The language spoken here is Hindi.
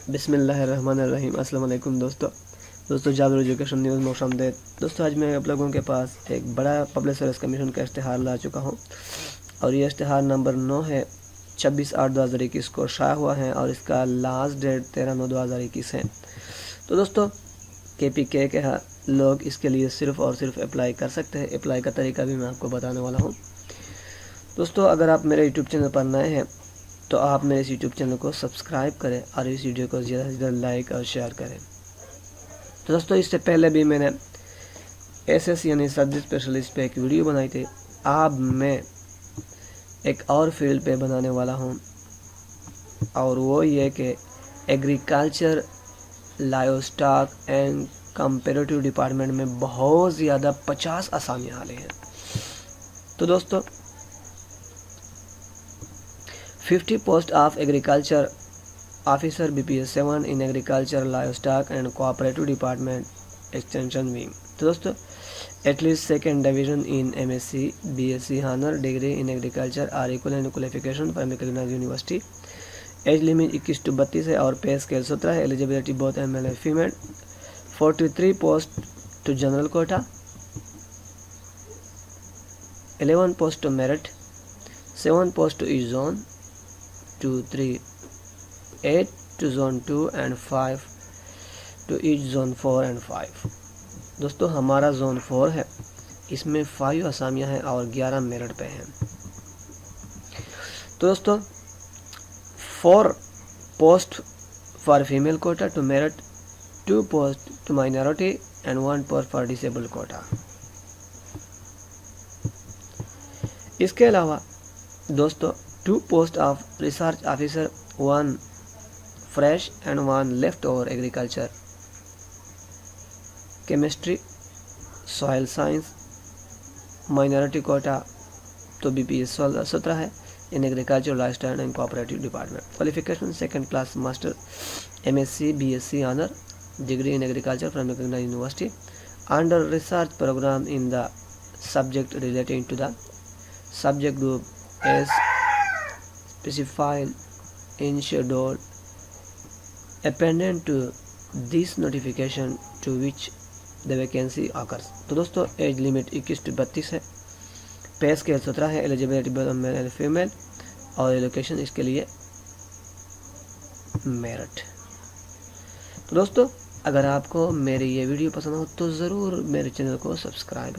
बिस्मिल्लाहिर्रहमानिर्रहीम। अस्सलाम वालेकुम दोस्तों जाबिर एजुकेशन न्यूज़ में खुशामदीद। दोस्तों आज मैं आप लोगों के पास एक बड़ा पब्लिक सर्विस कमीशन का इश्तिहार ला चुका हूं और ये इश्तिहार नंबर 9 है, 26/8/2021 को शाया हुआ है और इसका लास्ट डेट 13/9/2021 है। तो दोस्तों KPK के लोग इसके लिए सिर्फ़ और सिर्फ अप्लाई कर सकते हैं। अप्लाई का तरीका भी मैं आपको बताने वाला हूँ। दोस्तों अगर आप मेरे यूट्यूब चैनल पर नए हैं तो आप मेरे इस यूट्यूब चैनल को सब्सक्राइब करें और इस वीडियो को ज़्यादा से ज़्यादा लाइक और शेयर करें। तो दोस्तों इससे पहले भी मैंने SS यानी सब्जेक्ट स्पेशलिस्ट पे एक वीडियो बनाई थी। अब मैं एक और फील्ड पे बनाने वाला हूँ और वो ये कि agriculture, livestock and comparative department में बहुत ज़्यादा 50 असामियाँ आले हैं। तो दोस्तों 50 post of agriculture officer BPS 7 in agriculture, livestock and cooperative department extension wing. तो दोस्तों at least second division in MSc BSc honour degree in agriculture or equivalent qualification from recognised university. Age limit 21 to 32 है और पे स्केल 17 है। Eligibility both male and female. 43 post to general quota, 11 post to merit, 7 post to each zone 2, 3, 8 to zone 2 and 5 to each zone 4 and 5। दोस्तों हमारा जोन 4 है, इसमें 5 असामियाँ हैं और 11 मेरिट पे हैं। तो दोस्तों 4 post for female quota to merit, 2 post to minority and 1 post for disabled quota. इसके अलावा दोस्तों 2 post of research officer, 1 fresh and 1 left over agriculture, chemistry, soil science, minority quota तो BPS 17 है in agriculture, livestock and cooperative department. Qualification second class master MSc BSc honour degree in agriculture from recognised university under research programme in the subject relating to the subject group as specified in schedule appended to this notification to which the vacancy occurs। तो दोस्तों एज लिमिट 21 to 32 है, पे स्केल 17 है, एलिजिबिलिटी मेल एंड फीमेल और एलोकेशन इसके लिए मेरिट। तो दोस्तों अगर आपको मेरी ये वीडियो पसंद हो तो ज़रूर मेरे चैनल को सब्सक्राइब